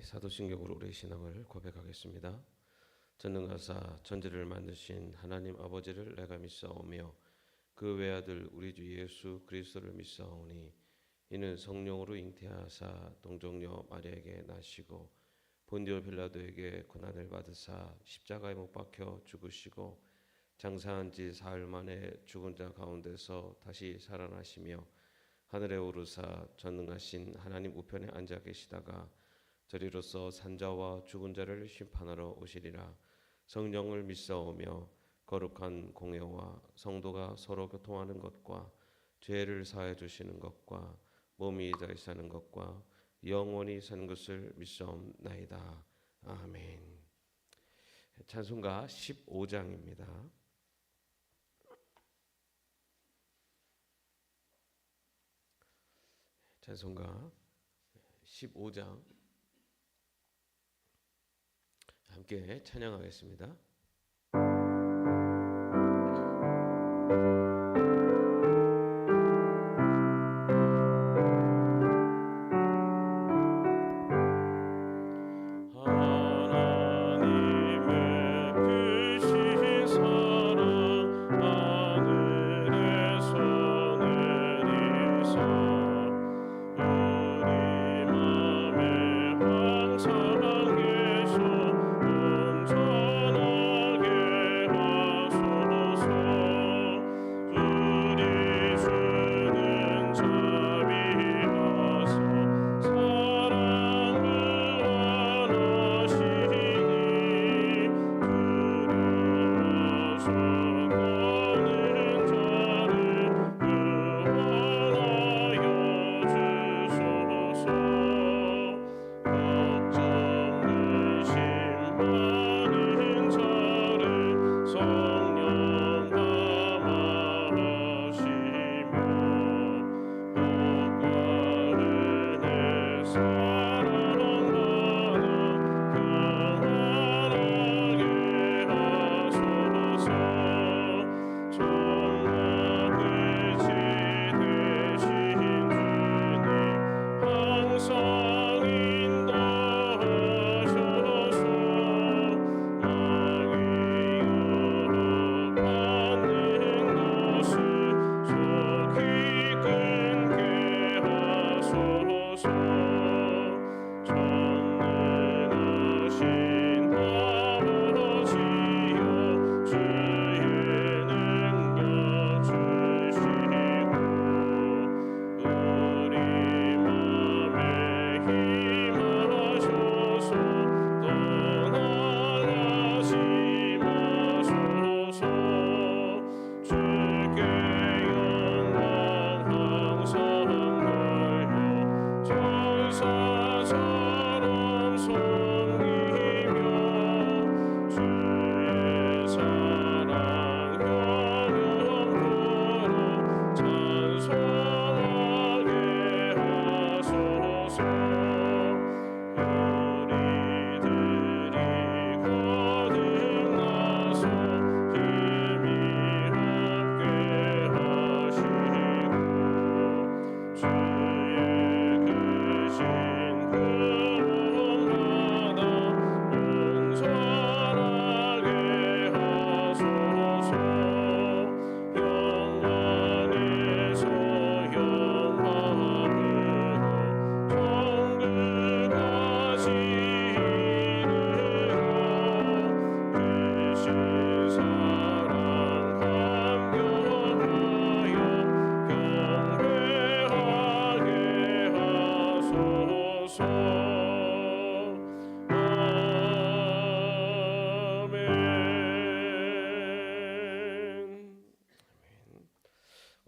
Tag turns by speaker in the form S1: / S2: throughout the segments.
S1: 사도신경으로 우리의 신앙을 고백하겠습니다. 전능하사 천지를 만드신 하나님 아버지를 내가 믿사오며 그 외아들 우리 주 예수 그리스도를 믿사오니 이는 성령으로 잉태하사 동정녀 마리아에게 나시고 본디오 빌라도에게 고난을 받으사 십자가에 못 박혀 죽으시고 장사한 지 사흘 만에 죽은 자 가운데서 다시 살아나시며 하늘에 오르사 전능하신 하나님 우편에 앉아 계시다가 저리로서 산자와 죽은 자를 심판하러 오시리라. 성령을 믿사오며 거룩한 공예와 성도가 서로 교통하는 것과 죄를 사해 주시는 것과 몸이 다시 사는 것과 영원히 사는 것을 믿사옵나이다. 아멘. 찬송가 15장입니다. 찬송가 15장 함께 찬양하겠습니다.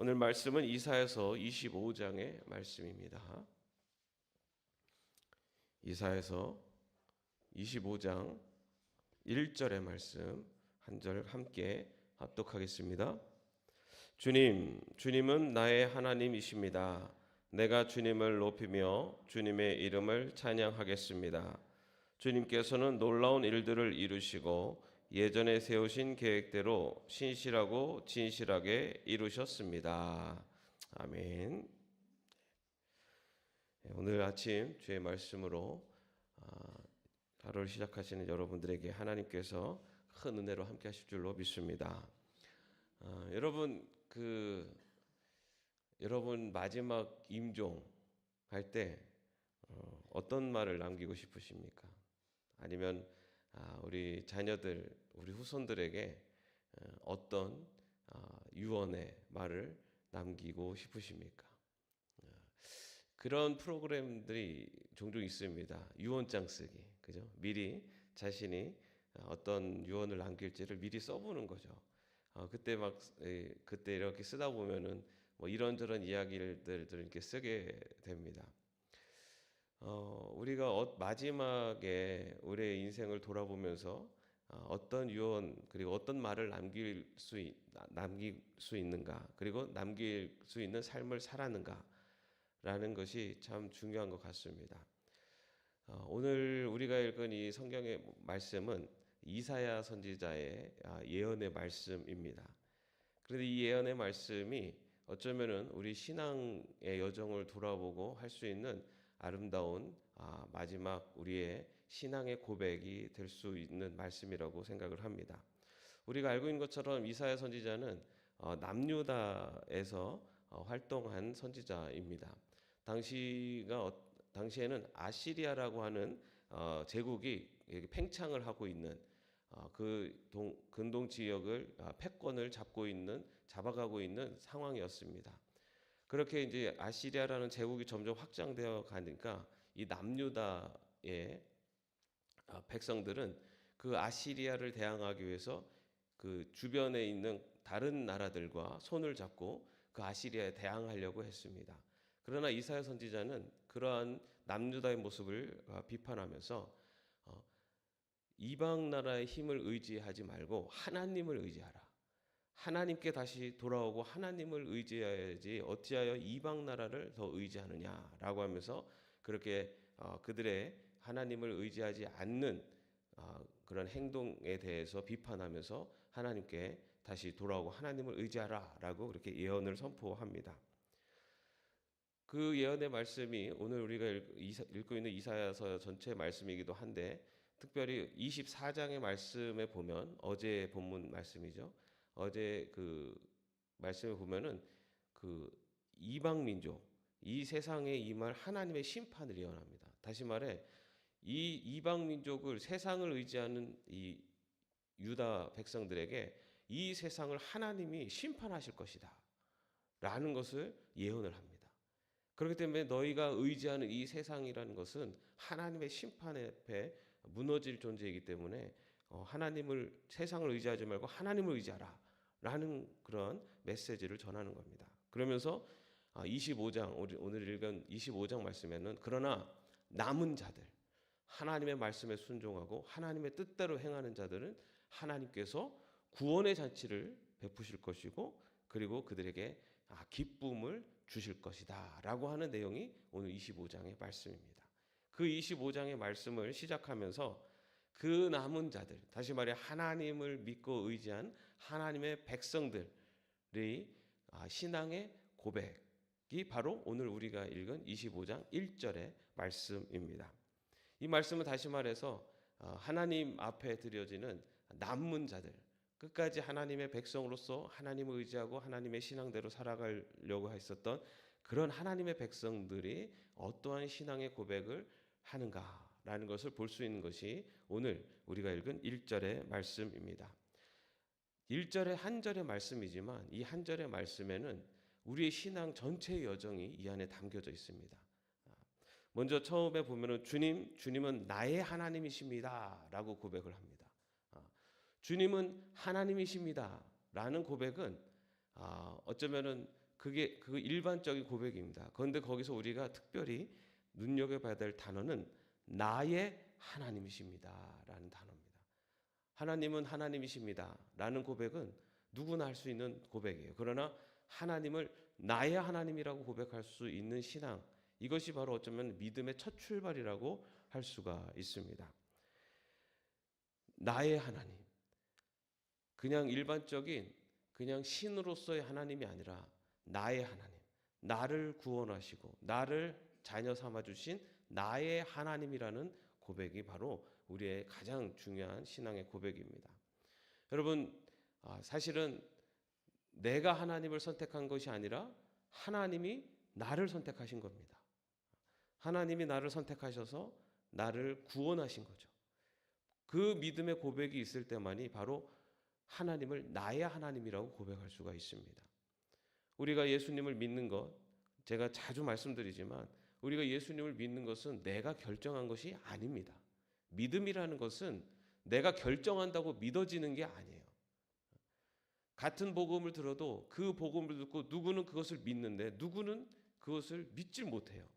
S1: 오늘 말씀은 이사야서 25장의 말씀입니다. 이사야서 25장 1절의 말씀 한 절 함께 합독하겠습니다. 주님은 나의 하나님이십니다. 내가 주님을 높이며 주님의 이름을 찬양하겠습니다. 주님께서는 놀라운 일들을 이루시고 예전에 세우신 계획대로 신실하고 진실하게 이루셨습니다. 아멘. 오늘 아침 주의 말씀으로 하루를 시작하시는 여러분들에게 하나님께서 큰 은혜로 함께 하실 줄로 믿습니다. 여러분 마지막 임종 할 때 어떤 말을 남기고 싶으십니까? 아니면 우리 자녀들, 우리 후손들에게 어떤 유언의 말을 남기고 싶으십니까? 그런 프로그램들이 종종 있습니다. 유언장 쓰기, 그죠? 미리 자신이 어떤 유언을 남길지를 미리 써보는 거죠. 그때 이렇게 쓰다 보면은 뭐 이런저런 이야기들을 이렇게 쓰게 됩니다. 우리가 마지막에 우리의 인생을 돌아보면서 어떤 유언 그리고 어떤 말을 남길 수 있는가, 그리고 남길 수 있는 삶을 살았는가라는 것이 참 중요한 것 같습니다. 오늘 우리가 읽은 이 성경의 말씀은 이사야 선지자의 예언의 말씀입니다. 그런데 이 예언의 말씀이 어쩌면은 우리 신앙의 여정을 돌아보고 할 수 있는 아름다운 마지막 우리의 신앙의 고백이 될 수 있는 말씀이라고 생각을 합니다. 우리가 알고 있는 것처럼 이사야 선지자는 남유다에서 활동한 선지자입니다. 당시에는 아시리아라고 하는 제국이 팽창을 하고 있는 근동 지역을 패권을 잡아가고 있는 상황이었습니다. 그렇게 이제 아시리아라는 제국이 점점 확장되어 가니까 이 남유다의 백성들은 그 아시리아를 대항하기 위해서 그 주변에 있는 다른 나라들과 손을 잡고 그 아시리아에 대항하려고 했습니다. 그러나 이사야 선지자는 그러한 남유다의 모습을 비판하면서 이방 나라의 힘을 의지하지 말고 하나님을 의지하라. 하나님께 다시 돌아오고 하나님을 의지해야지 어찌하여 이방 나라를 더 의지하느냐라고 하면서 그렇게 그들의 하나님을 의지하지 않는 그런 행동에 대해서 비판하면서 하나님께 다시 돌아오고 하나님을 의지하라라고 그렇게 예언을 선포합니다. 그 예언의 말씀이 오늘 우리가 읽고 있는 이사야서 전체 말씀이기도 한데, 특별히 24장의 말씀에 보면, 어제 본문 말씀이죠. 어제 그 말씀에 보면은 그 이방 민족, 이 세상에 임할 하나님의 심판을 예언합니다. 다시 말해 이 이방 민족을, 세상을 의지하는 이 유다 백성들에게 이 세상을 하나님이 심판하실 것이다 라는 것을 예언을 합니다. 그렇기 때문에 너희가 의지하는 이 세상이라는 것은 하나님의 심판에 앞에 무너질 존재이기 때문에 세상을 의지하지 말고 하나님을 의지하라 라는 그런 메시지를 전하는 겁니다. 그러면서 25장, 오늘 읽은 25장 말씀에는 그러나 남은 자들, 하나님의 말씀에 순종하고 하나님의 뜻대로 행하는 자들은 하나님께서 구원의 잔치를 베푸실 것이고, 그리고 그들에게 기쁨을 주실 것이다 라고 하는 내용이 오늘 25장의 말씀입니다. 그 25장의 말씀을 시작하면서 그 남은 자들, 다시 말해 하나님을 믿고 의지한 하나님의 백성들의 신앙의 고백이 바로 오늘 우리가 읽은 25장 1절의 말씀입니다. 이 말씀은 다시 말해서 하나님 앞에 드려지는 남은 자들, 끝까지 하나님의 백성으로서 하나님을 의지하고 하나님의 신앙대로 살아가려고 했었던 그런 하나님의 백성들이 어떠한 신앙의 고백을 하는가라는 것을 볼 수 있는 것이 오늘 우리가 읽은 1절의 말씀입니다. 1절의 한 절의 말씀이지만 이 한 절의 말씀에는 우리의 신앙 전체의 여정이 이 안에 담겨져 있습니다. 먼저 처음에 보면은 주님은 나의 하나님이십니다 라고 고백을 합니다. 주님은 하나님이십니다 라는 고백은 어쩌면은 그게 그 일반적인 고백입니다. 그런데 거기서 우리가 특별히 눈여겨봐야 될 단어는 나의 하나님이십니다 라는 단어입니다. 하나님은 하나님이십니다 라는 고백은 누구나 할 수 있는 고백이에요. 그러나 하나님을 나의 하나님이라고 고백할 수 있는 신앙, 이것이 바로 어쩌면 믿음의 첫 출발이라고 할 수가 있습니다. 나의 하나님, 그냥 일반적인 그냥 신으로서의 하나님이 아니라 나의 하나님, 나를 구원하시고 나를 자녀 삼아 주신 나의 하나님이라는 고백이 바로 우리의 가장 중요한 신앙의 고백입니다. 여러분, 사실은 내가 하나님을 선택한 것이 아니라 하나님이 나를 선택하신 겁니다. 하나님이 나를 선택하셔서 나를 구원하신 거죠. 그 믿음의 고백이 있을 때만이 바로 하나님을 나의 하나님이라고 고백할 수가 있습니다. 우리가 예수님을 믿는 것, 제가 자주 말씀드리지만 우리가 예수님을 믿는 것은 내가 결정한 것이 아닙니다. 믿음이라는 것은 내가 결정한다고 믿어지는 게 아니에요. 같은 복음을 들어도 그 복음을 듣고 누구는 그것을 믿는데 누구는 그것을 믿질 못해요.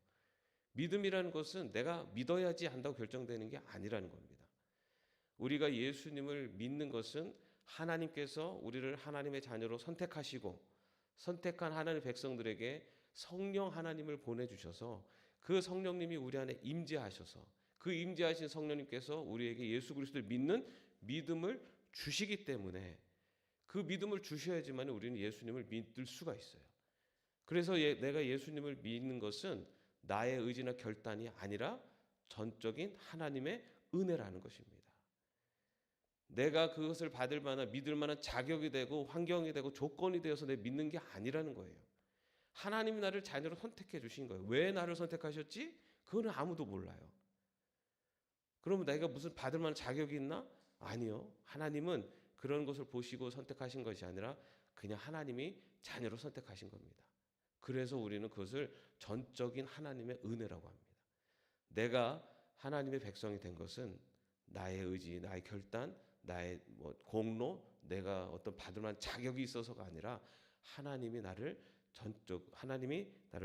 S1: 믿음이라는 것은 내가 믿어야지 한다고 결정되는 게 아니라는 겁니다. 우리가 예수님을 믿는 것은 하나님께서 우리를 하나님의 자녀로 선택하시고 선택한 하나님의 백성들에게 성령 하나님을 보내주셔서 그 성령님이 우리 안에 임재하셔서 그 임재하신 성령님께서 우리에게 예수 그리스도를 믿는 믿음을 주시기 때문에 그 믿음을 주셔야지만 우리는 예수님을 믿을 수가 있어요. 그래서 내가 예수님을 믿는 것은 나의 의지나 결단이 아니라 전적인 하나님의 은혜라는 것입니다. 내가 그것을 받을 만한 믿을 만한 자격이 되고 환경이 되고 조건이 되어서 내 믿는 게 아니라는 거예요. 하나님이 나를 자녀로 선택해 주신 거예요. 왜 나를 선택하셨지? 그거는 아무도 몰라요. 그러면 내가 무슨 받을 만한 자격이 있나? 아니요. 하나님은 그런 것을 보시고 선택하신 것이 아니라 그냥 하나님이 자녀로 선택하신 겁니다. 그래서 우리는 그것을 전적인 하나님의 은혜라고 합니다. 내가 하나님의 백성이 된 것은 나의 의지, 나의 결단, 나의 공로, 내가 어떤 받을 만한 자격이 있어서가 아니라 하나님이 나를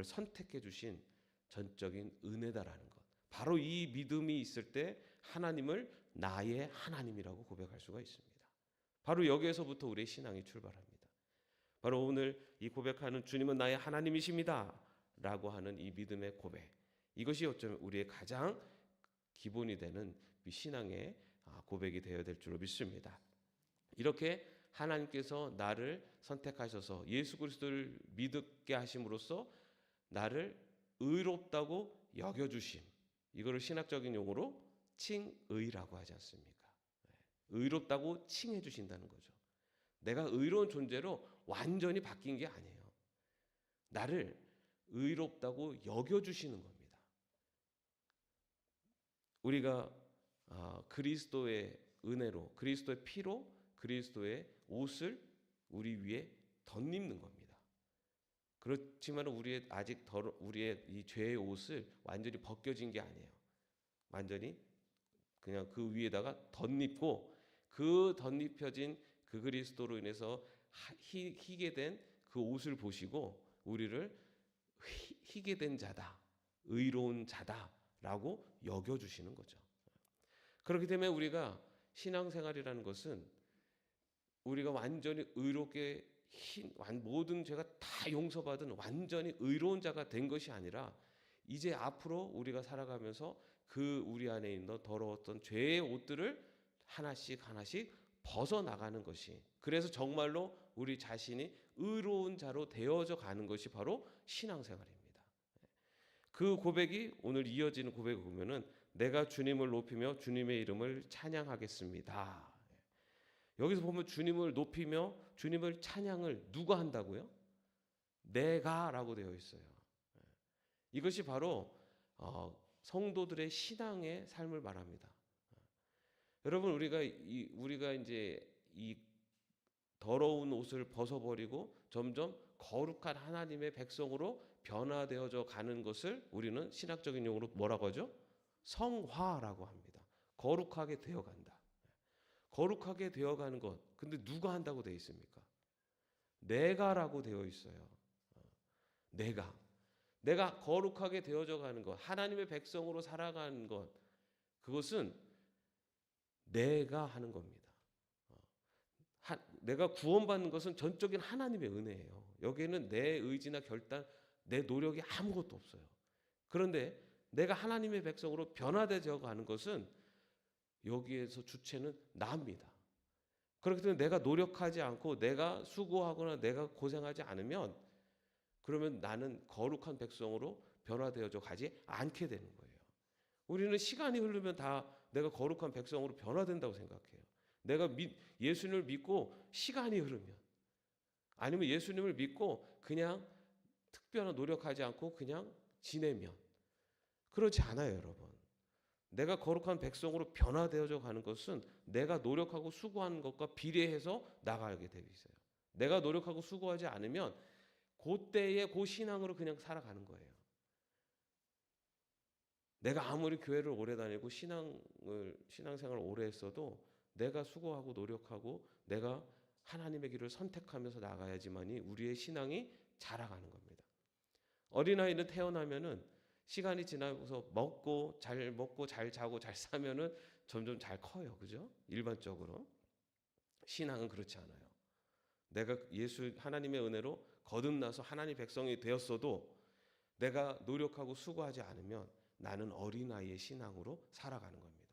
S1: 선택해 주신 전적인 은혜다라는 것. 바로 이 믿음이 있을 때 하나님을 나의 하나님이라고 고백할 수가 있습니다. 바로 여기에서부터 우리의 신앙이 출발합니다. 바로 오늘 이 고백하는 주님은 나의 하나님이십니다 라고 하는 이 믿음의 고백, 이것이 어쩌면 우리의 가장 기본이 되는 신앙의 고백이 되어야 될 줄로 믿습니다. 이렇게 하나님께서 나를 선택하셔서 예수 그리스도를 믿게 하심으로써 나를 의롭다고 여겨주심, 이거를 신학적인 용어로 칭의라고 하지 않습니까? 의롭다고 칭해 주신다는 거죠. 내가 의로운 존재로 완전히 바뀐 게 아니에요. 나를 의롭다고 여겨주시는 겁니다. 우리가 그리스도의 은혜로, 그리스도의 피로, 그리스도의 옷을 우리 위에 덧입는 겁니다. 그렇지만 우리의 이 죄의 옷을 완전히 벗겨진 게 아니에요. 완전히 그냥 그 위에다가 덧입고 그 덧입혀진 그 그리스도로 인해서 희게 된 그 옷을 보시고 우리를 희게 된 자다, 의로운 자다라고 여겨주시는 거죠. 그렇기 때문에 우리가 신앙생활이라는 것은 우리가 완전히 의롭게 모든 죄가 다 용서받은 완전히 의로운 자가 된 것이 아니라 이제 앞으로 우리가 살아가면서 그 우리 안에 있는 더러웠던 죄의 옷들을 하나씩 벗어나가는 것이, 그래서 정말로 우리 자신이 의로운 자로 되어져 가는 것이 바로 신앙생활입니다. 그 고백이 오늘 이어지는 고백을 보면은 내가 주님을 높이며 주님의 이름을 찬양하겠습니다. 여기서 보면 주님을 높이며 주님을 찬양을 누가 한다고요? 내가라고 되어 있어요. 이것이 바로 성도들의 신앙의 삶을 말합니다. 여러분, 우리가 이제 이 더러운 옷을 벗어버리고 점점 거룩한 하나님의 백성으로 변화되어져 가는 것을 우리는 신학적인 용어로 뭐라고 하죠? 성화라고 합니다. 거룩하게 되어간다. 거룩하게 되어가는 것. 근데 누가 한다고 되어 있습니까? 내가라고 되어 있어요. 내가 거룩하게 되어져 가는 것, 하나님의 백성으로 살아가는 것, 그것은 내가 하는 겁니다. 내가 구원받는 것은 전적인 하나님의 은혜예요. 여기에는 내 의지나 결단, 내 노력이 아무것도 없어요. 그런데 내가 하나님의 백성으로 변화되어 가는 것은 여기에서 주체는 나입니다. 그렇기 때문에 내가 노력하지 않고 내가 수고하거나 내가 고생하지 않으면 그러면 나는 거룩한 백성으로 변화되어져 가지 않게 되는 거예요. 우리는 시간이 흐르면 다 내가 거룩한 백성으로 변화된다고 생각해요. 내가 예수님을 믿고 시간이 흐르면, 아니면 예수님을 믿고 그냥 특별한 노력하지 않고 그냥 지내면, 그렇지 않아요, 여러분. 내가 거룩한 백성으로 변화되어져 가는 것은 내가 노력하고 수고하는 것과 비례해서 나가게 되어 있어요. 내가 노력하고 수고하지 않으면 그때의 그 신앙으로 그냥 살아가는 거예요. 내가 아무리 교회를 오래 다니고 신앙생활을 오래 했어도 내가 수고하고 노력하고 내가 하나님의 길을 선택하면서 나가야지만이 우리의 신앙이 자라가는 겁니다. 어린아이는 태어나면은 시간이 지나면서 먹고 잘 자고 잘 사면은 점점 잘 커요. 그죠? 일반적으로. 신앙은 그렇지 않아요. 내가 하나님의 은혜로 거듭나서 하나님 백성이 되었어도 내가 노력하고 수고하지 않으면 나는 어린아이의 신앙으로 살아가는 겁니다.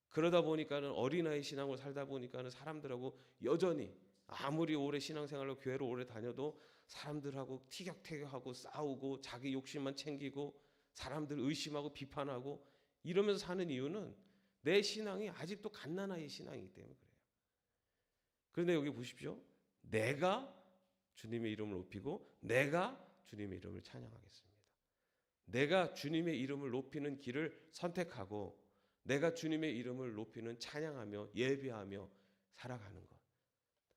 S1: 그러다 보니까는 어린아이 신앙으로 살다 보니까는 사람들하고 여전히 아무리 오래 신앙생활로 교회를 오래 다녀도 사람들하고 티격태격하고 싸우고 자기 욕심만 챙기고 사람들 의심하고 비판하고 이러면서 사는 이유는 내 신앙이 아직도 갓난아이의 신앙이기 때문에 그래요. 그런데 여기 보십시오. 내가 주님의 이름을 높이고 내가 주님의 이름을 찬양하겠습니다. 내가 주님의 이름을 높이는 길을 선택하고 내가 주님의 이름을 높이는 찬양하며 예배하며 살아가는 것.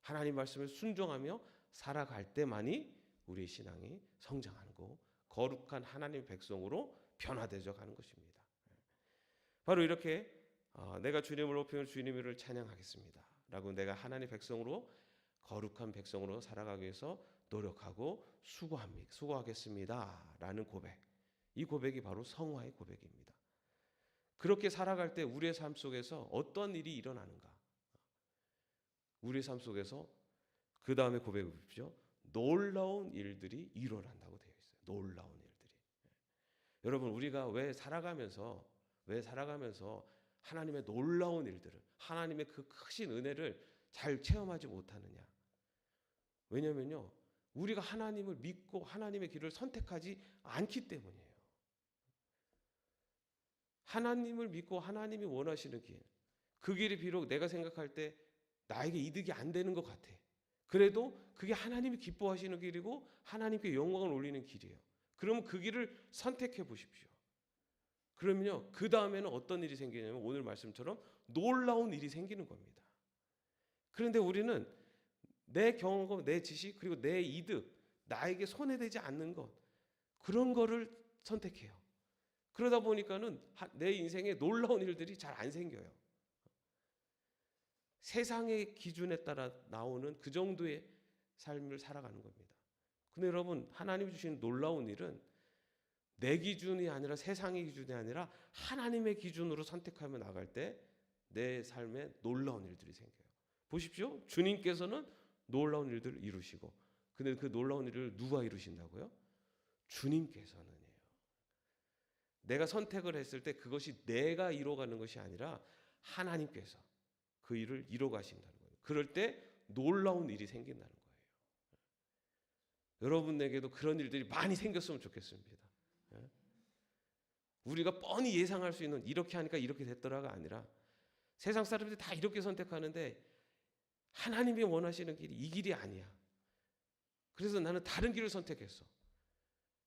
S1: 하나님 말씀에 순종하며 살아갈 때만이 우리의 신앙이 성장하고 거룩한 하나님의 백성으로 변화되어 가는 것입니다. 바로 이렇게 내가 주님을 높이면 주님의 이름을 찬양하겠습니다. 라고 내가 하나님의 백성으로 거룩한 백성으로 살아가기 위해서 노력하고 수고하겠습니다. 라는 고백. 이 고백이 바로 성화의 고백입니다. 그렇게 살아갈 때 우리의 삶 속에서 어떤 일이 일어나는가? 우리의 삶 속에서 그 다음에 고백을 보십시오. 놀라운 일들이 일어난다고 되어 있어요. 놀라운 일들이. 여러분 우리가 왜 살아가면서 하나님의 놀라운 일들을 하나님의 그 크신 은혜를 잘 체험하지 못하느냐? 왜냐면요. 우리가 하나님을 믿고 하나님의 길을 선택하지 않기 때문이에요. 하나님을 믿고 하나님이 원하시는 길, 그 길이 비록 내가 생각할 때 나에게 이득이 안 되는 것 같아. 그래도 그게 하나님이 기뻐하시는 길이고 하나님께 영광을 올리는 길이에요. 그러면 그 길을 선택해 보십시오. 그러면요, 그 다음에는 어떤 일이 생기냐면 오늘 말씀처럼 놀라운 일이 생기는 겁니다. 그런데 우리는 내 경험, 내 지식, 그리고 내 이득, 나에게 손해되지 않는 것, 그런 거를 선택해요. 그러다 보니까는 내 인생에 놀라운 일들이 잘 안 생겨요. 세상의 기준에 따라 나오는 그 정도의 삶을 살아가는 겁니다. 근데 여러분, 하나님이 주신 놀라운 일은 내 기준이 아니라 세상의 기준이 아니라 하나님의 기준으로 선택하며 나갈 때 내 삶에 놀라운 일들이 생겨요. 보십시오. 주님께서는 놀라운 일들을 이루시고, 근데 그 놀라운 일을 누가 이루신다고요? 주님께서는요. 내가 선택을 했을 때 그것이 내가 이뤄가는 것이 아니라 하나님께서 그 일을 이뤄가신다는 거예요. 그럴 때 놀라운 일이 생긴다는 거예요. 여러분에게도 그런 일들이 많이 생겼으면 좋겠습니다. 우리가 뻔히 예상할 수 있는 이렇게 하니까 이렇게 됐더라가 아니라 세상 사람들이 다 이렇게 선택하는데 하나님이 원하시는 길이 이 길이 아니야. 그래서 나는 다른 길을 선택했어.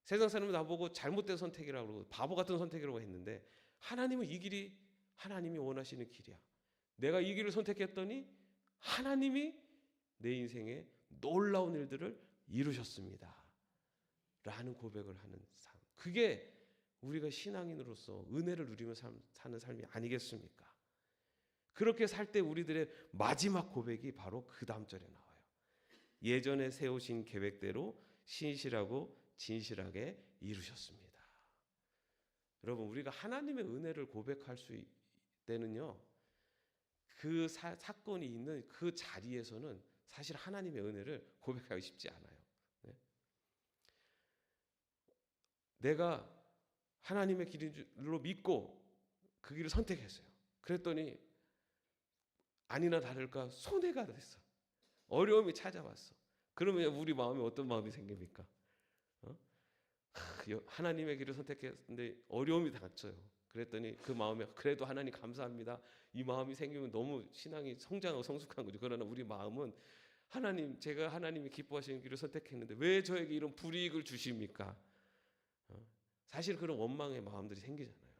S1: 세상 사람은 나보고 잘못된 선택이라고 그러고 바보 같은 선택이라고 했는데 하나님은 이 길이 하나님이 원하시는 길이야. 내가 이 길을 선택했더니 하나님이 내 인생에 놀라운 일들을 이루셨습니다. 라는 고백을 하는 삶. 그게 우리가 신앙인으로서 은혜를 누리며 사는 삶이 아니겠습니까? 그렇게 살 때 우리들의 마지막 고백이 바로 그 다음 절에 나와요. 예전에 세우신 계획대로 신실하고 진실하게 이루셨습니다. 여러분 우리가 하나님의 은혜를 고백할 수 때는요. 그 사건이 있는 그 자리에서는 사실 하나님의 은혜를 고백하기 쉽지 않아요. 네? 내가 하나님의 길로 믿고 그 길을 선택했어요. 그랬더니 아니나 다를까 손해가 됐어. 어려움이 찾아왔어. 그러면 우리 마음에 어떤 마음이 생깁니까? 하나님의 길을 선택했는데 어려움이 닥쳐요. 그랬더니 그 마음에 그래도 하나님 감사합니다. 이 마음이 생기면 너무 신앙이 성장하고 성숙한 거죠. 그러나 우리 마음은 하나님, 제가 하나님이 기뻐하시는 길을 선택했는데 왜 저에게 이런 불이익을 주십니까? 사실 그런 원망의 마음들이 생기잖아요.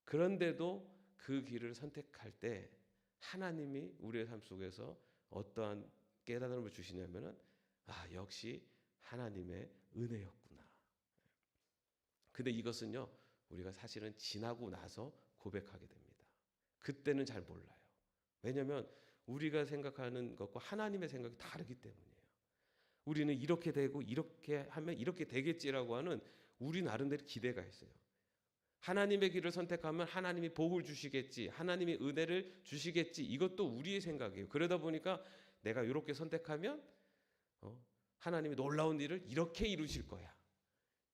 S1: 그런데도 그 길을 선택할 때 하나님이 우리의 삶 속에서 어떠한 깨달음을 주시냐면은 역시 하나님의 은혜였구나. 근데 이것은요, 우리가 사실은 지나고 나서 고백하게 됩니다. 그때는 잘 몰라요. 왜냐하면 우리가 생각하는 것과 하나님의 생각이 다르기 때문이에요. 우리는 이렇게 되고 이렇게 하면 이렇게 되겠지라고 하는 우리 나름대로 기대가 있어요. 하나님의 길을 선택하면 하나님이 복을 주시겠지, 하나님이 은혜를 주시겠지, 이것도 우리의 생각이에요. 그러다 보니까 내가 이렇게 선택하면 하나님이 놀라운 일을 이렇게 이루실 거야,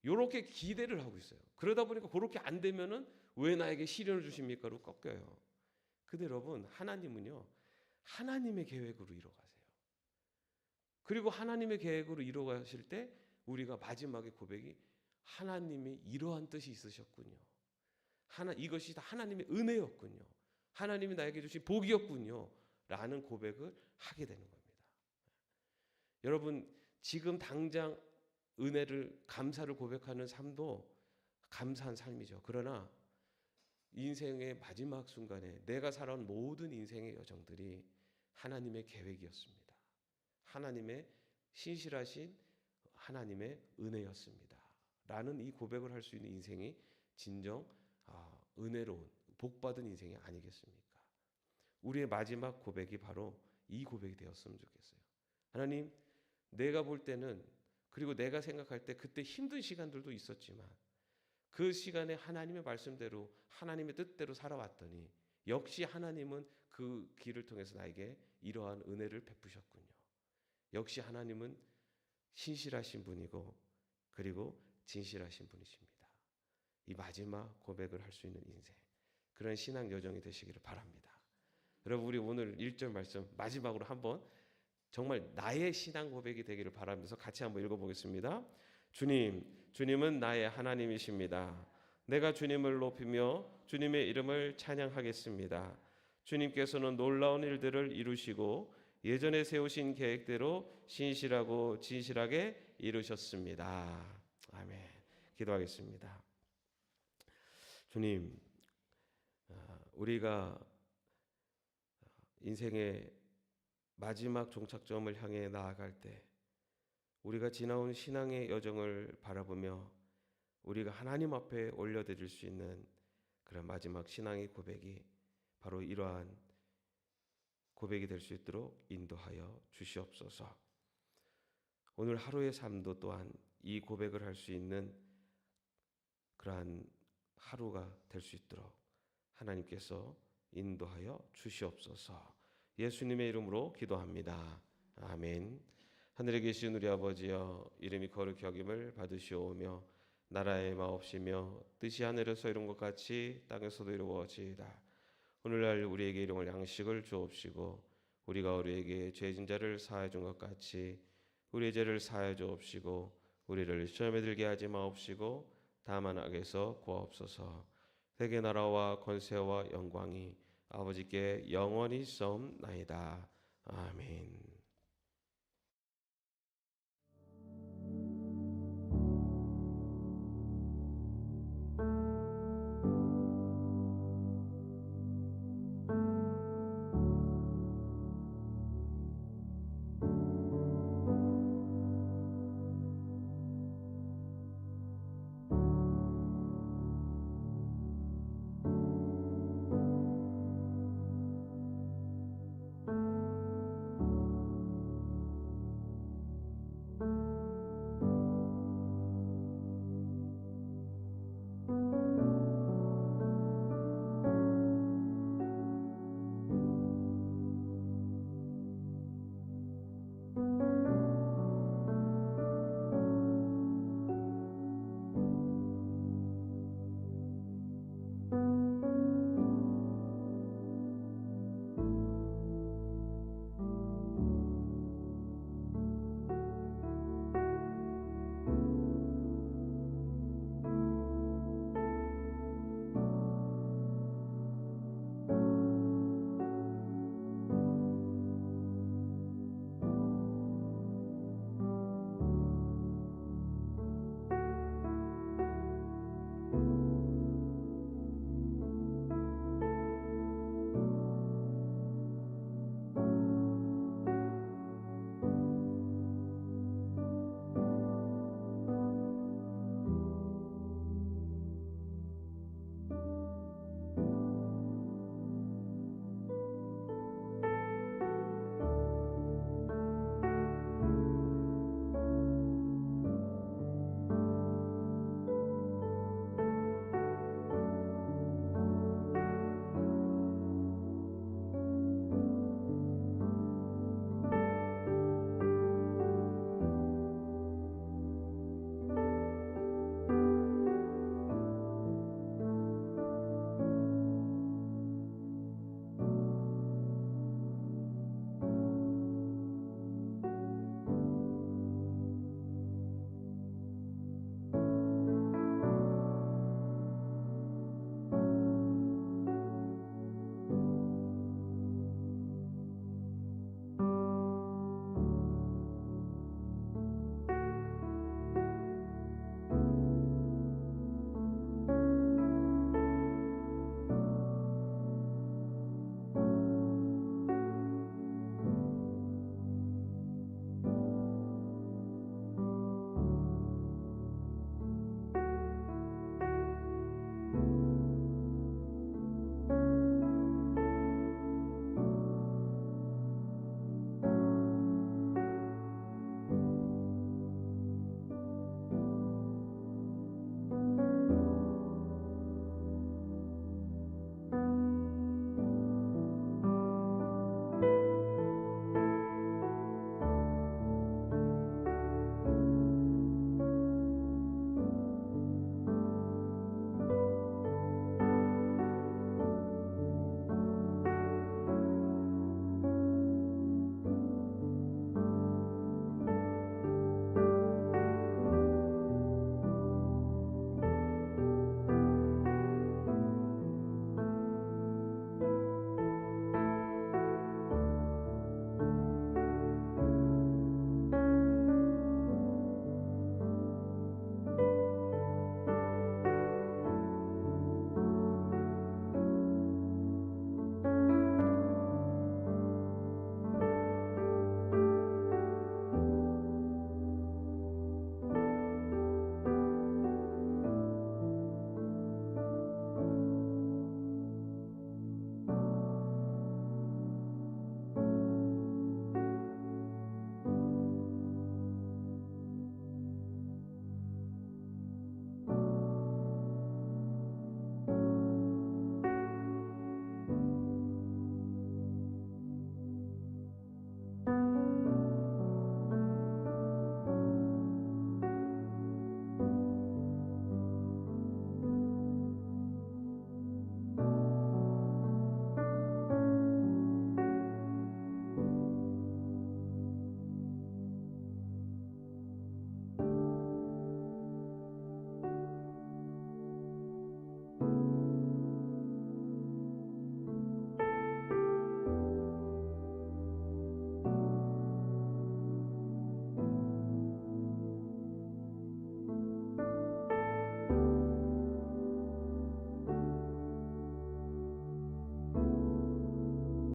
S1: 이렇게 기대를 하고 있어요. 그러다 보니까 그렇게 안 되면은 왜 나에게 시련을 주십니까로 꺾여요. 근데 여러분, 하나님은요, 하나님의 계획으로 이뤄가세요. 그리고 하나님의 계획으로 이뤄가실 때 우리가 마지막에 고백이 하나님이 이러한 뜻이 있으셨군요. 이것이 다 하나님의 은혜였군요. 하나님이 나에게 주신 복이었군요. 라는 고백을 하게 되는 겁니다. 여러분, 지금 당장 은혜를, 감사를 고백하는 삶도 감사한 삶이죠. 그러나 인생의 마지막 순간에 내가 살아온 모든 인생의 여정들이 하나님의 계획이었습니다. 하나님의 신실하신 하나님의 은혜였습니다. 라는 이 고백을 할 수 있는 인생이 진정 은혜로운 복받은 인생이 아니겠습니까? 우리의 마지막 고백이 바로 이 고백이 되었으면 좋겠어요. 하나님, 내가 볼 때는, 그리고 내가 생각할 때 그때 힘든 시간들도 있었지만 그 시간에 하나님의 말씀대로 하나님의 뜻대로 살아왔더니 역시 하나님은 그 길을 통해서 나에게 이러한 은혜를 베푸셨군요. 역시 하나님은 신실하신 분이고 그리고 진실하신 분이십니다. 이 마지막 고백을 할 수 있는 인생, 그런 신앙 여정이 되시기를 바랍니다. 여러분, 우리 오늘 1절 말씀 마지막으로 한번 정말 나의 신앙 고백이 되기를 바라면서 같이 한번 읽어보겠습니다. 주님은 나의 하나님이십니다. 내가 주님을 높이며 주님의 이름을 찬양하겠습니다. 주님께서는 놀라운 일들을 이루시고 예전에 세우신 계획대로 신실하고 진실하게 이루셨습니다. 아멘. 기도하겠습니다. 주님, 우리가 인생의 마지막 종착점을 향해 나아갈 때 우리가 지나온 신앙의 여정을 바라보며 우리가 하나님 앞에 올려드릴 수 있는 그런 마지막 신앙의 고백이 바로 이러한 고백이 될 수 있도록 인도하여 주시옵소서. 오늘 하루의 삶도 또한 이 고백을 할 수 있는 그러한 하루가 될 수 있도록 하나님께서 인도하여 주시옵소서. 예수님의 이름으로 기도합니다. 아멘. 하늘에 계신 우리 아버지여, 이름이 거룩히 여김을 받으시오며 나라의 마옵시며 뜻이 하늘에서 이룬 것 같이 땅에서도 이루어지이다. 오늘날 우리에게 일용할 양식을 주옵시고 우리가 우리에게 죄진 자를 사하여 준 것 같이 우리의 죄를 사하여 주옵시고 우리를 시험에 들게 하지 마옵시고 다만 악에서 구하옵소서. 세계 나라와 권세와 영광이 아버지께 영원히 있사옵나이다. 아멘.